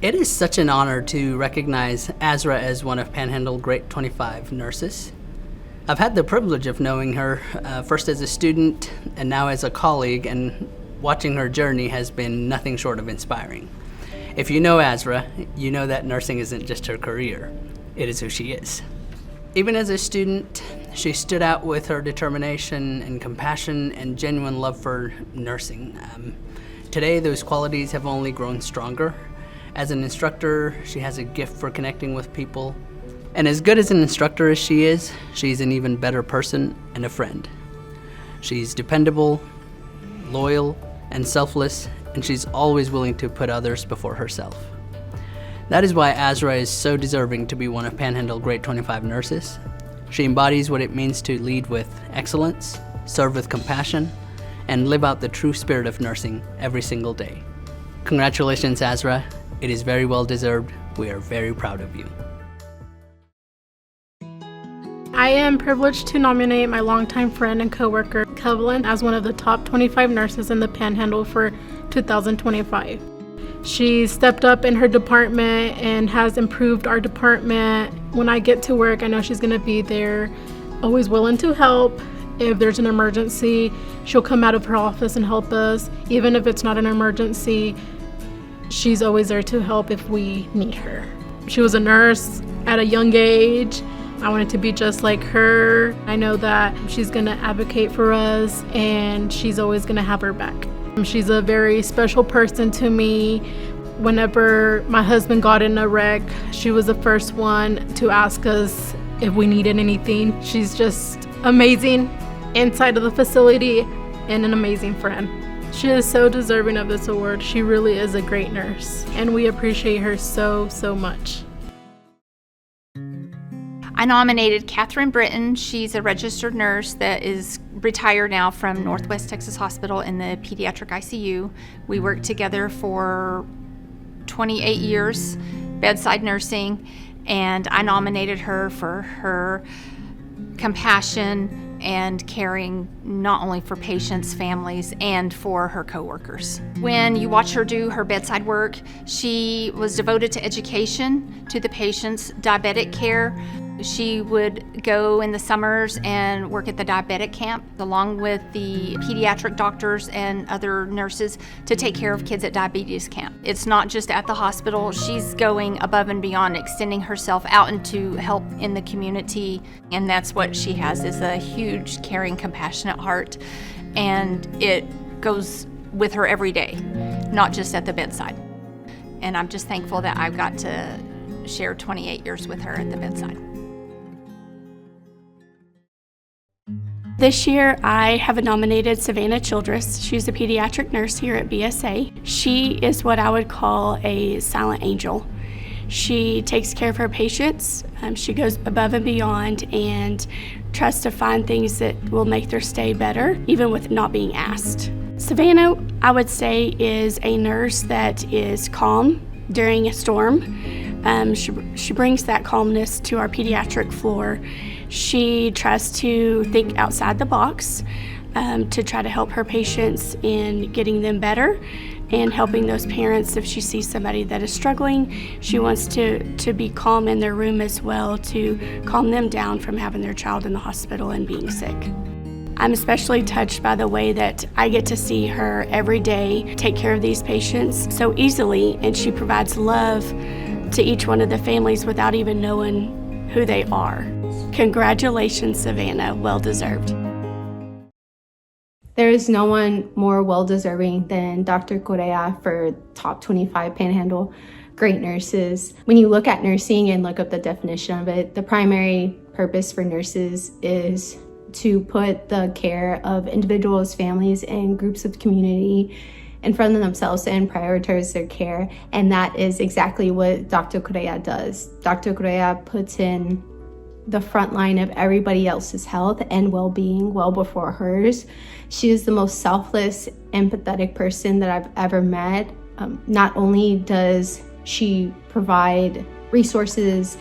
It is such an honor to recognize Azra as one of Panhandle Grade 25 nurses. I've had the privilege of knowing her first as a student and now as a colleague, and watching her journey has been nothing short of inspiring. If you know Azra, you know that nursing isn't just her career, it is who she is. Even as a student, she stood out with her determination and compassion and genuine love for nursing. Today, those qualities have only grown stronger. As an instructor, she has a gift for connecting with people. And as good as an instructor as she is, she's an even better person and a friend. She's dependable, loyal, and selfless, and she's always willing to put others before herself. That is why Azra is so deserving to be one of Panhandle Grade 25 nurses. She embodies what it means to lead with excellence, serve with compassion, and live out the true spirit of nursing every single day. Congratulations, Azra. It is very well deserved. We are very proud of you. I am privileged to nominate my longtime friend and coworker, Kevlin, as one of the top 25 nurses in the Panhandle for 2025. She stepped up in her department and has improved our department. When I get to work, I know she's going to be there, always willing to help. If there's an emergency, she'll come out of her office and help us. Even if it's not an emergency, she's always there to help if we need her. She was a nurse at a young age. I wanted to be just like her. I know that she's gonna advocate for us and she's always gonna have her back. She's a very special person to me. Whenever my husband got in a wreck, she was the first one to ask us if we needed anything. She's just amazing inside of the facility and an amazing friend. She is so deserving of this award. She really is a great nurse, and we appreciate her so much. I nominated Catherine Britton. She's a registered nurse that is retired now from Northwest Texas Hospital in the pediatric ICU. We worked together for 28 years, bedside nursing, and I nominated her for her compassion and caring not only for patients, families, and for her coworkers. When you watch her do her bedside work, she was devoted to education, to the patients, diabetic care. She would go in the summers and work at the diabetic camp along with the pediatric doctors and other nurses to take care of kids at diabetes camp. It's not just at the hospital. She's going above and beyond, extending herself out into help in the community. And that's what she has, is a huge, caring, compassionate heart. And it goes with her every day, not just at the bedside. And I'm just thankful that I've got to share 28 years with her at the bedside. This year, I have nominated Savannah Childress. She's a pediatric nurse here at BSA. She is what I would call a silent angel. She takes care of her patients. She goes above and beyond and tries to find things that will make their stay better, even with not being asked. Savannah, I would say, is a nurse that is calm during a storm. She brings that calmness to our pediatric floor. She tries to think outside the box to try to help her patients in getting them better and helping those parents if she sees somebody that is struggling. She wants to be calm in their room as well, to calm them down from having their child in the hospital and being sick. I'm especially touched by the way that I get to see her every day take care of these patients so easily, and she provides love to each one of the families without even knowing who they are. Congratulations, Savannah, well deserved. There is no one more well-deserving than Dr. Correa for top 25 Panhandle great nurses. When you look at nursing and look up the definition of it, the primary purpose for nurses is to put the care of individuals, families, and groups of community in front of themselves and prioritize their care. And that is exactly what Dr. Correa does. Dr. Correa puts in the front line of everybody else's health and well-being well before hers. She is the most selfless, empathetic person that I've ever met. Not only does she provide resources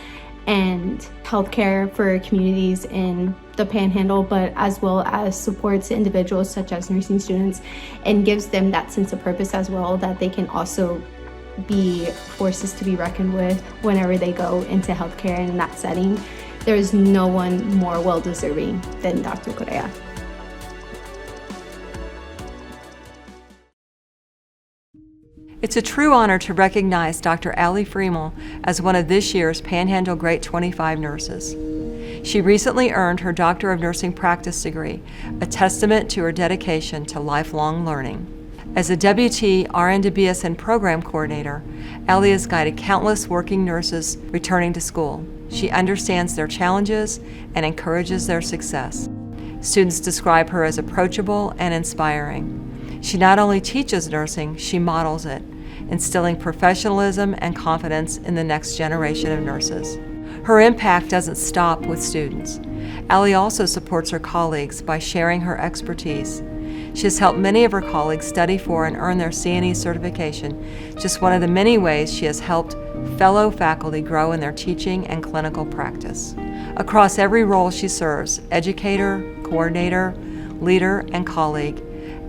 and healthcare for communities in the Panhandle, but as well as supports individuals such as nursing students and gives them that sense of purpose as well, that they can also be forces to be reckoned with whenever they go into healthcare in that setting. There is no one more well-deserving than Dr. Correa. It's a true honor to recognize Dr. Allie Friemel as one of this year's Panhandle Great 25 nurses. She recently earned her Doctor of Nursing Practice degree, a testament to her dedication to lifelong learning. As a WT RN to BSN program coordinator, Allie has guided countless working nurses returning to school. She understands their challenges and encourages their success. Students describe her as approachable and inspiring. She not only teaches nursing, she models it, instilling professionalism and confidence in the next generation of nurses. Her impact doesn't stop with students. Allie also supports her colleagues by sharing her expertise. She has helped many of her colleagues study for and earn their CNE certification, just one of the many ways she has helped fellow faculty grow in their teaching and clinical practice. Across every role she serves, educator, coordinator, leader, and colleague,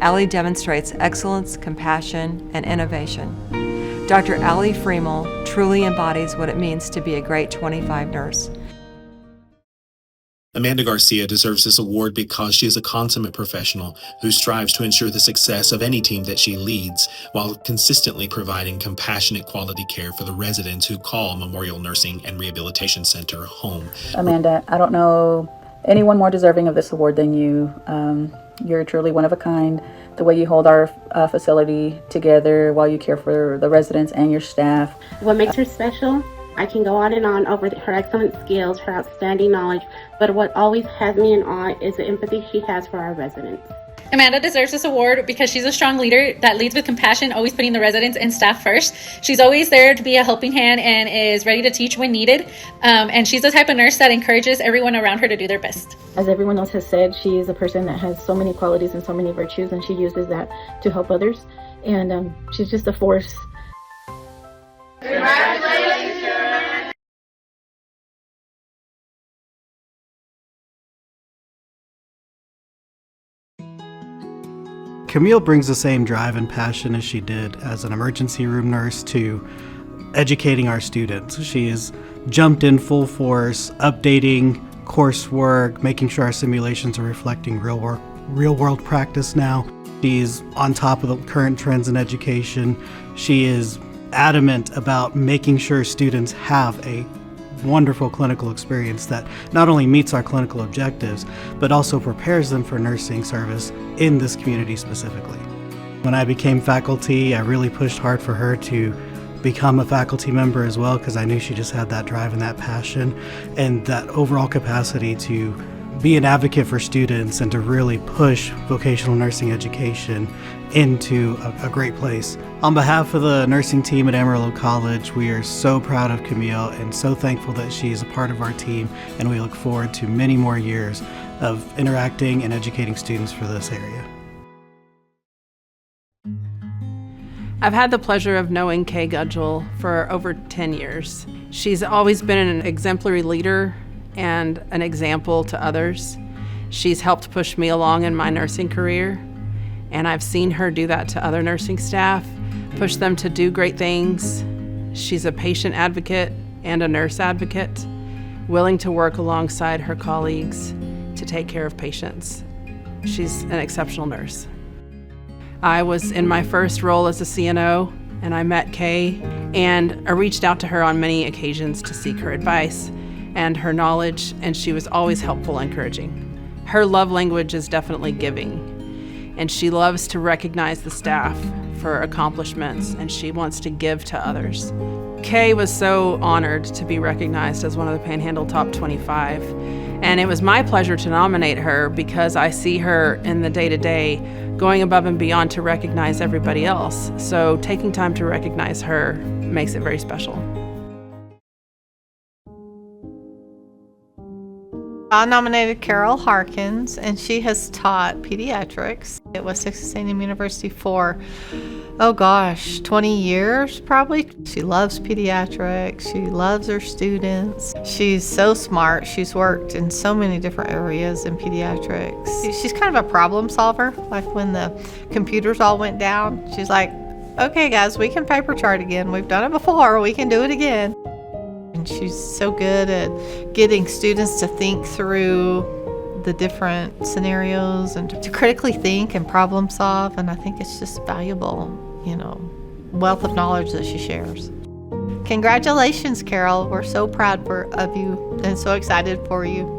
Allie demonstrates excellence, compassion, and innovation. Dr. Allie Friemel truly embodies what it means to be a great 25 nurse. Amanda Garcia deserves this award because she is a consummate professional who strives to ensure the success of any team that she leads while consistently providing compassionate quality care for the residents who call Memorial Nursing and Rehabilitation Center home. Amanda, I don't know anyone more deserving of this award than you. You're truly one of a kind. The way you hold our facility together while you care for the residents and your staff. What makes her special? I can go on and on over her excellent skills, her outstanding knowledge, but what always has me in awe is the empathy she has for our residents. Amanda deserves this award because she's a strong leader that leads with compassion, always putting the residents and staff first. She's always there to be a helping hand and is ready to teach when needed. And she's the type of nurse that encourages everyone around her to do their best. As everyone else has said, she is a person that has so many qualities and so many virtues, and she uses that to help others. And she's just a force. Congratulations! Camille brings the same drive and passion as she did as an emergency room nurse to educating our students. She has jumped in full force, updating coursework, making sure our simulations are reflecting real world practice now. She's on top of the current trends in education. She is adamant about making sure students have a wonderful clinical experience that not only meets our clinical objectives, but also prepares them for nursing service in this community specifically. When I became faculty, I really pushed hard for her to become a faculty member as well, because I knew she just had that drive and that passion and that overall capacity to be an advocate for students and to really push vocational nursing education into a great place. On behalf of the nursing team at Amarillo College, we are so proud of Camille and so thankful that she is a part of our team, and we look forward to many more years of interacting and educating students for this area. I've had the pleasure of knowing Kay Gudgel for over 10 years. She's always been an exemplary leader and an example to others. She's helped push me along in my nursing career, and I've seen her do that to other nursing staff, push them to do great things. She's a patient advocate and a nurse advocate, willing to work alongside her colleagues to take care of patients. She's an exceptional nurse. I was in my first role as a CNO, and I met Kay, and I reached out to her on many occasions to seek her advice and her knowledge, and she was always helpful and encouraging. Her love language is definitely giving, and she loves to recognize the staff for accomplishments, and she wants to give to others. Kay was so honored to be recognized as one of the Panhandle Top 25, and it was my pleasure to nominate her because I see her in the day-to-day going above and beyond to recognize everybody else. So taking time to recognize her makes it very special. I nominated Carol Harkins, and she has taught pediatrics at West Texas A&M University for, 20 years probably. She loves pediatrics. She loves her students. She's so smart. She's worked in so many different areas in pediatrics. She's kind of a problem solver. Like when the computers all went down, she's like, okay, guys, we can paper chart again. We've done it before. We can do it again. And she's so good at getting students to think through the different scenarios and to critically think and problem solve. And I think it's just valuable, wealth of knowledge that she shares. Congratulations, Carol. We're so proud of you and so excited for you.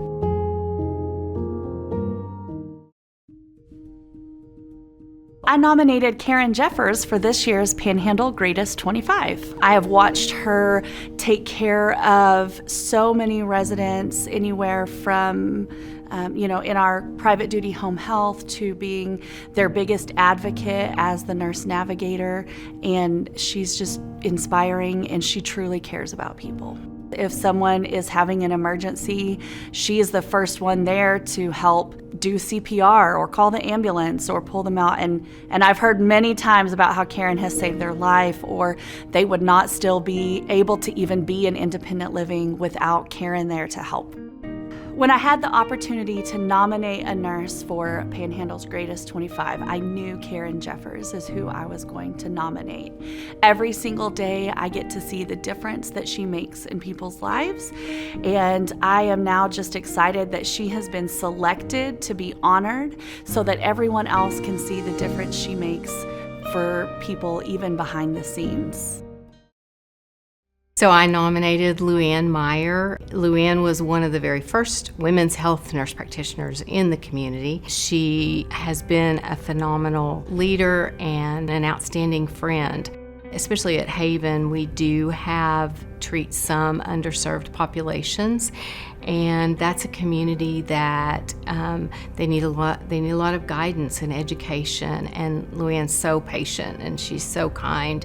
I nominated Karen Jeffers for this year's Panhandle Greatest 25. I have watched her take care of so many residents, anywhere from in our private duty home health to being their biggest advocate as the nurse navigator. And she's just inspiring, and she truly cares about people. If someone is having an emergency, she is the first one there to help do CPR or call the ambulance or pull them out. And I've heard many times about how Karen has saved their life, or they would not still be able to even be in independent living without Karen there to help. When I had the opportunity to nominate a nurse for Panhandle's Greatest 25, I knew Karen Jeffers is who I was going to nominate. Every single day, I get to see the difference that she makes in people's lives, and I am now just excited that she has been selected to be honored so that everyone else can see the difference she makes for people even behind the scenes. So I nominated Luann Meyer. Luann was one of the very first women's health nurse practitioners in the community. She has been a phenomenal leader and an outstanding friend. Especially at Haven, we do treat some underserved populations, and that's a community that they need a lot of guidance and education. And Luann's so patient, and she's so kind,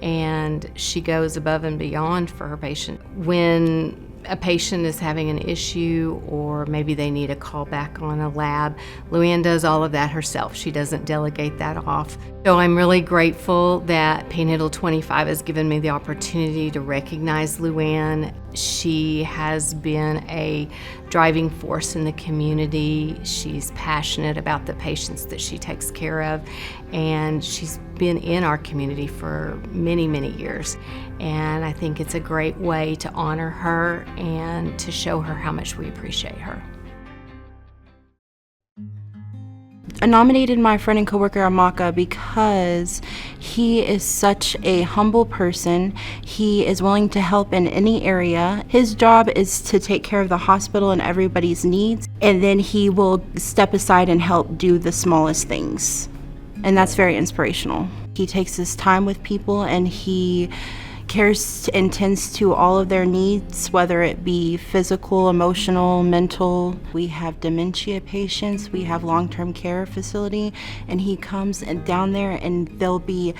and she goes above and beyond for her patient. When a patient is having an issue, or maybe they need a call back on a lab, Luann does all of that herself. She doesn't delegate that off. So I'm really grateful that Panhandle 25 has given me the opportunity to recognize Luann. She has been a driving force in the community. She's passionate about the patients that she takes care of, and she's been in our community for many, many years. And I think it's a great way to honor her and to show her how much we appreciate her. I nominated my friend and coworker Amaka because he is such a humble person. He is willing to help in any area. His job is to take care of the hospital and everybody's needs, and then he will step aside and help do the smallest things. And that's very inspirational. He takes his time with people, and he cares and tends to all of their needs, whether it be physical, emotional, mental. We have dementia patients, we have long-term care facility, and he comes down there and they'll be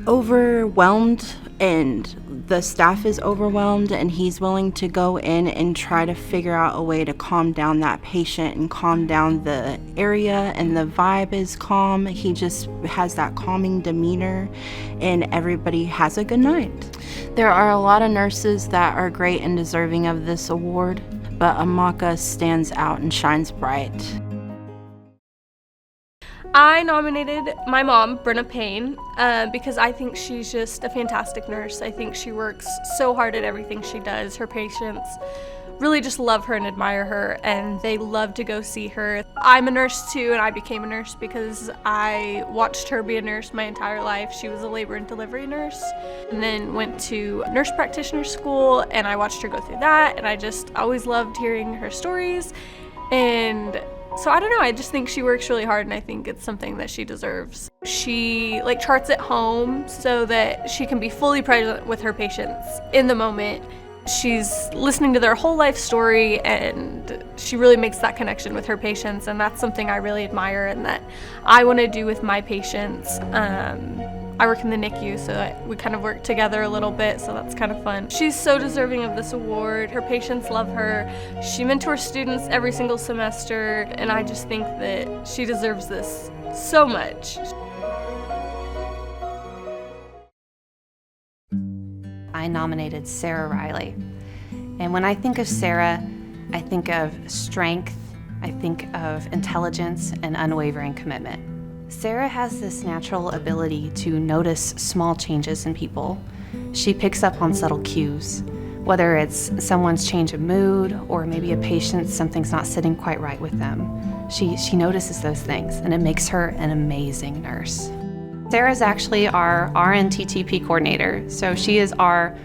overwhelmed, and the staff is overwhelmed, and he's willing to go in and try to figure out a way to calm down that patient and calm down the area, and the vibe is calm. He just has that calming demeanor, and everybody has a good night. There are a lot of nurses that are great and deserving of this award, but Amaka stands out and shines bright. I nominated my mom, Brenna Payne, because I think she's just a fantastic nurse. I think she works so hard at everything she does. Her patients really just love her and admire her, and they love to go see her. I'm a nurse too, and I became a nurse because I watched her be a nurse my entire life. She was a labor and delivery nurse, and then went to nurse practitioner school, and I watched her go through that, and I just always loved hearing her stories. And so I don't know, I just think she works really hard, and I think it's something that she deserves. She charts at home so that she can be fully present with her patients in the moment. She's listening to their whole life story, and she really makes that connection with her patients, and that's something I really admire and that I want to do with my patients. I work in the NICU, so we kind of work together a little bit, so that's kind of fun. She's so deserving of this award. Her patients love her. She mentors students every single semester, and I just think that she deserves this so much. I nominated Sarah Riley. And when I think of Sarah, I think of strength, I think of intelligence and unwavering commitment. Sarah has this natural ability to notice small changes in people. She picks up on subtle cues, whether it's someone's change of mood or maybe a patient, something's not sitting quite right with them. She notices those things, and it makes her an amazing nurse. Sarah's actually our RN TTP coordinator, so she is our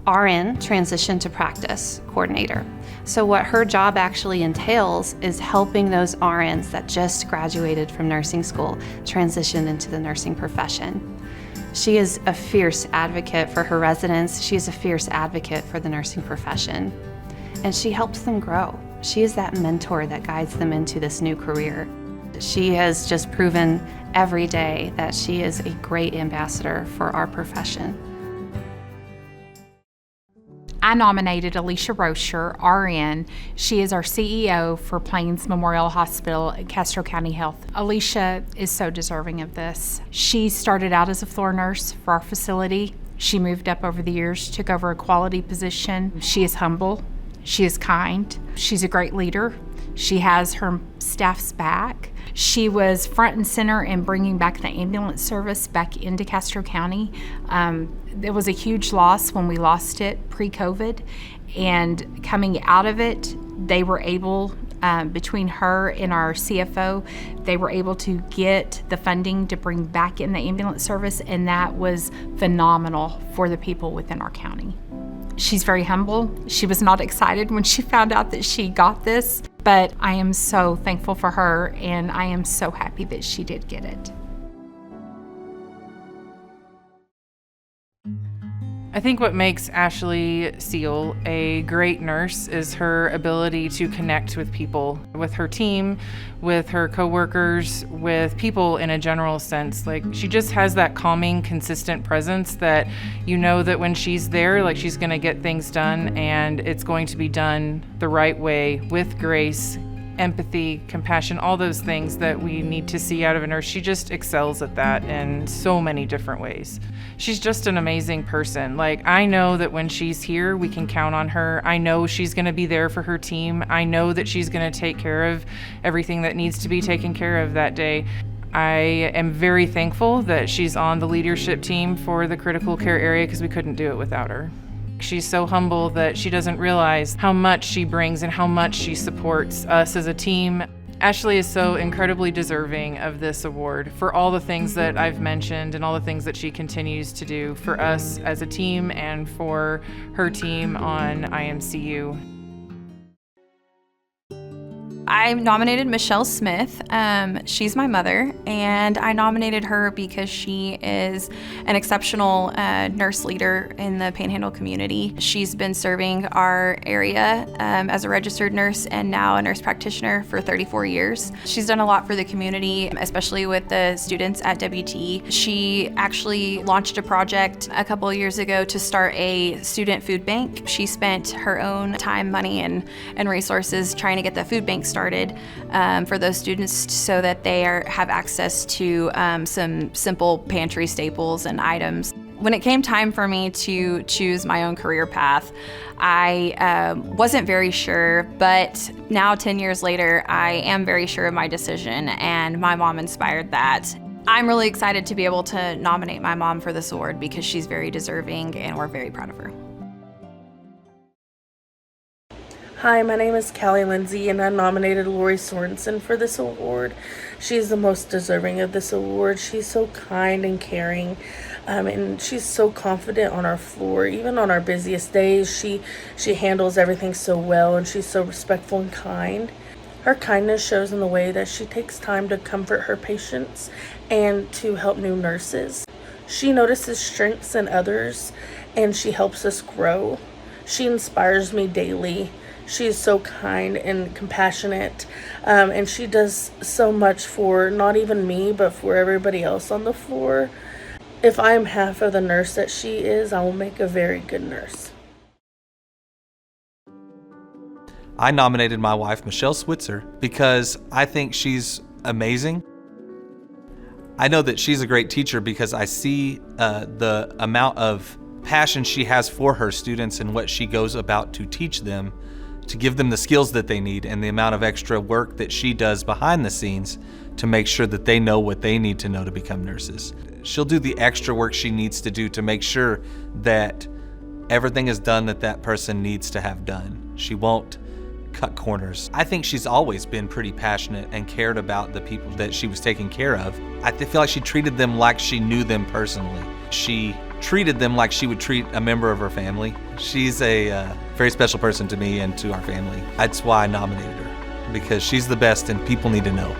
RN transition to practice coordinator. So what her job actually entails is helping those RNs that just graduated from nursing school transition into the nursing profession. She is a fierce advocate for her residents. She is a fierce advocate for the nursing profession. And she helps them grow. She is that mentor that guides them into this new career. She has just proven every day that she is a great ambassador for our profession. I nominated Alicia Rocher, RN. She is our CEO for Plains Memorial Hospital at Castro County Health. Alicia is so deserving of this. She started out as a floor nurse for our facility. She moved up over the years, took over a quality position. She is humble. She is kind. She's a great leader. She has her staff's back. She was front and center in bringing back the ambulance service back into Castro County. It was a huge loss when we lost it pre-COVID, and coming out of it, they were able, between her and our CFO, they were able to get the funding to bring back in the ambulance service, and that was phenomenal for the people within our county. She's very humble. She was not excited when she found out that she got this, but I am so thankful for her, and I am so happy that she did get it. I think what makes Ashley Seal a great nurse is her ability to connect with people, with her team, with her coworkers, with people in a general sense. Like, she just has that calming, consistent presence that you know that when she's there, like, she's gonna get things done, and it's going to be done the right way, with grace, empathy, compassion, all those things that we need to see out of a nurse. She just excels at that in so many different ways. She's just an amazing person. Like, I know that when she's here, we can count on her. I know she's gonna be there for her team. I know that she's gonna take care of everything that needs to be taken care of that day. I am very thankful that she's on the leadership team for the critical care area, because we couldn't do it without her. She's so humble that she doesn't realize how much she brings and how much she supports us as a team. Ashley is so incredibly deserving of this award for all the things that I've mentioned and all the things that she continues to do for us as a team and for her team on IMCU. I nominated Michelle Smith. She's my mother, and I nominated her because she is an exceptional nurse leader in the Panhandle community. She's been serving our area as a registered nurse and now a nurse practitioner for 34 years. She's done a lot for the community, especially with the students at WT. She actually launched a project a couple of years ago to start a student food bank. She spent her own time, money, and resources trying to get the food bank started for those students so that they have access to some simple pantry staples and items. When it came time for me to choose my own career path, I wasn't very sure, but now 10 years later, I am very sure of my decision, and my mom inspired that. I'm really excited to be able to nominate my mom for this award because she's very deserving and we're very proud of her. Hi, my name is Callie Lindsay, and I nominated Lori Sorensen for this award. She's the most deserving of this award. She's so kind and caring, and she's so confident on our floor. Even on our busiest days, she handles everything so well, and she's so respectful and kind. Her kindness shows in the way that she takes time to comfort her patients and to help new nurses. She notices strengths in others, and she helps us grow. She inspires me daily. She is so kind and compassionate, and she does so much for not even me, but for everybody else on the floor. If I am half of the nurse that she is, I will make a very good nurse. I nominated my wife, Michelle Switzer, because I think she's amazing. I know that she's a great teacher because I see the amount of passion she has for her students and what she goes about to teach them to give them the skills that they need and the amount of extra work that she does behind the scenes to make sure that they know what they need to know to become nurses. She'll do the extra work she needs to do to make sure that everything is done that that person needs to have done. She won't cut corners. I think she's always been pretty passionate and cared about the people that she was taking care of. I feel like she treated them like she knew them personally. She treated them like she would treat a member of her family. She's a very special person to me and to our family. That's why I nominated her, because she's the best and people need to know.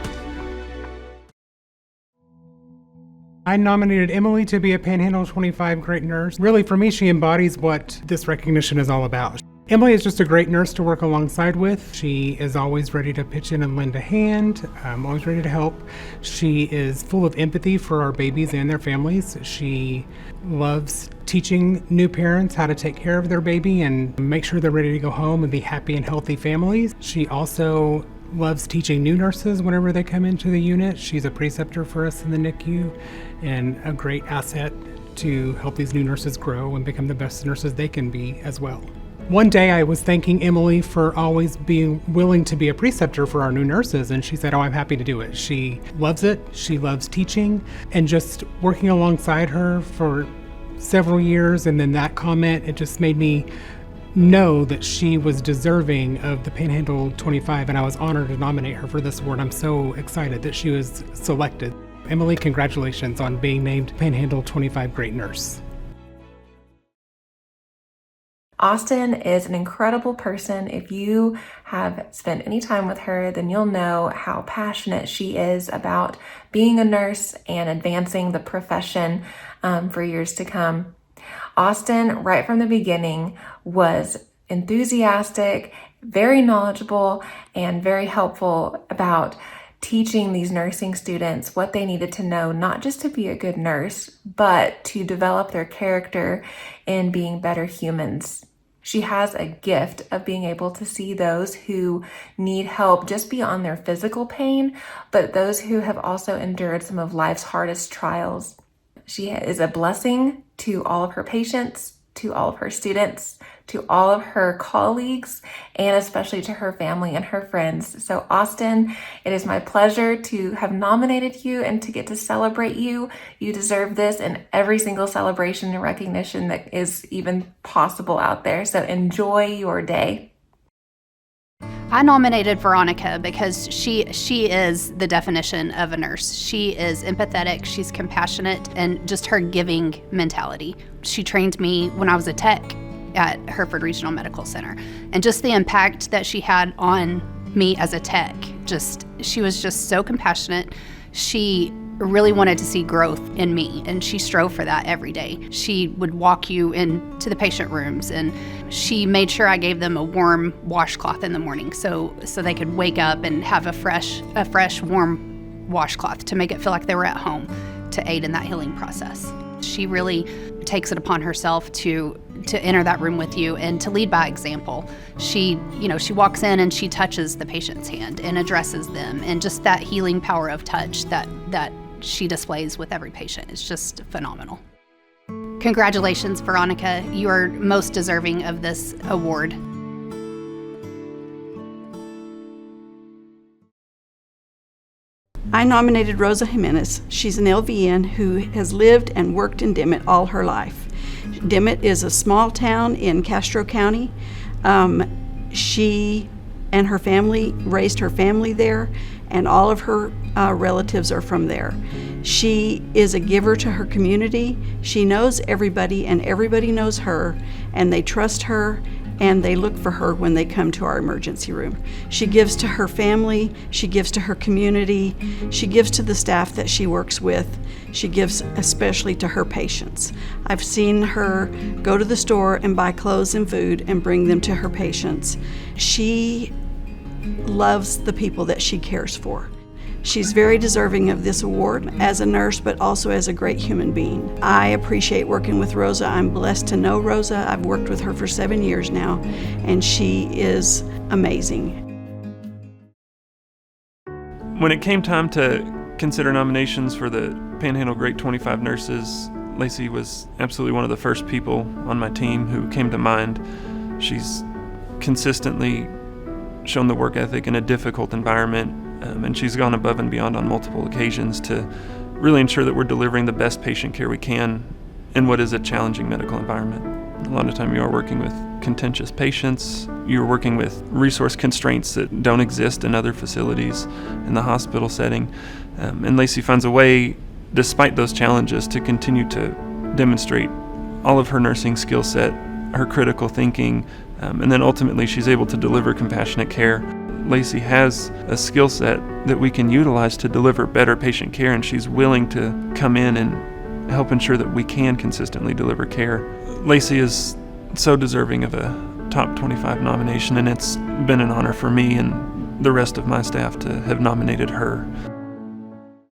I nominated Emily to be a Panhandle 25 Great Nurse. Really, for me, she embodies what this recognition is all about. Emily is just a great nurse to work alongside with. She is always ready to pitch in and lend a hand, always ready to help. She is full of empathy for our babies and their families. She loves teaching new parents how to take care of their baby and make sure they're ready to go home and be happy and healthy families. She also loves teaching new nurses whenever they come into the unit. She's a preceptor for us in the NICU and a great asset to help these new nurses grow and become the best nurses they can be as well. One day I was thanking Emily for always being willing to be a preceptor for our new nurses, and she said, "Oh, I'm happy to do it." She loves it. She loves teaching, and just working alongside her for several years, and then that comment, it just made me know that she was deserving of the Panhandle 25, and I was honored to nominate her for this award. I'm so excited that she was selected. Emily, congratulations on being named Panhandle 25 Great Nurse. Austin is an incredible person. If you have spent any time with her, then you'll know how passionate she is about being a nurse and advancing the profession for years to come. Austin, right from the beginning, was enthusiastic, very knowledgeable, and very helpful about teaching these nursing students what they needed to know, not just to be a good nurse, but to develop their character in being better humans. She has a gift of being able to see those who need help just beyond their physical pain, but those who have also endured some of life's hardest trials. She is a blessing to all of her patients, to all of her students, to all of her colleagues, and especially to her family and her friends. So Austin, it is my pleasure to have nominated you and to get to celebrate you. You deserve this and every single celebration and recognition that is even possible out there. So enjoy your day. I nominated Veronica because she is the definition of a nurse. She is empathetic, she's compassionate, and just her giving mentality. She trained me when I was a tech at Hereford Regional Medical Center, and just the impact that she had on me as a tech, she was just so compassionate. She really wanted to see growth in me, and she strove for that every day. She would walk you into the patient rooms, and she made sure I gave them a warm washcloth in the morning so they could wake up and have a fresh warm washcloth to make it feel like they were at home, to aid in that healing process. She really takes it upon herself to enter that room with you and to lead by example. She walks in and she touches the patient's hand and addresses them, and just that healing power of touch that she displays with every patient is just phenomenal. Congratulations, Veronica. You are most deserving of this award. I nominated Rosa Jimenez. She's an LVN who has lived and worked in Dimmitt all her life. Dimmitt is a small town in Castro County. She and her family raised her family there, and all of her relatives are from there. She is a giver to her community. She knows everybody, and everybody knows her, and they trust her, and they look for her when they come to our emergency room. She gives to her family, she gives to her community, she gives to the staff that she works with, she gives especially to her patients. I've seen her go to the store and buy clothes and food and bring them to her patients. She loves the people that she cares for. She's very deserving of this award as a nurse, but also as a great human being. I appreciate working with Rosa. I'm blessed to know Rosa. I've worked with her for 7 years now, and she is amazing. When it came time to consider nominations for the Panhandle Great 25 Nurses, Lacey was absolutely one of the first people on my team who came to mind. She's consistently shown the work ethic in a difficult environment, and she's gone above and beyond on multiple occasions to really ensure that we're delivering the best patient care we can in what is a challenging medical environment. A lot of time you are working with contentious patients, you're working with resource constraints that don't exist in other facilities in the hospital setting, and Lacey finds a way, despite those challenges, to continue to demonstrate all of her nursing skill set, her critical thinking, and then ultimately she's able to deliver compassionate care. Lacey has a skill set that we can utilize to deliver better patient care, and she's willing to come in and help ensure that we can consistently deliver care. Lacey is so deserving of a top 25 nomination, and it's been an honor for me and the rest of my staff to have nominated her.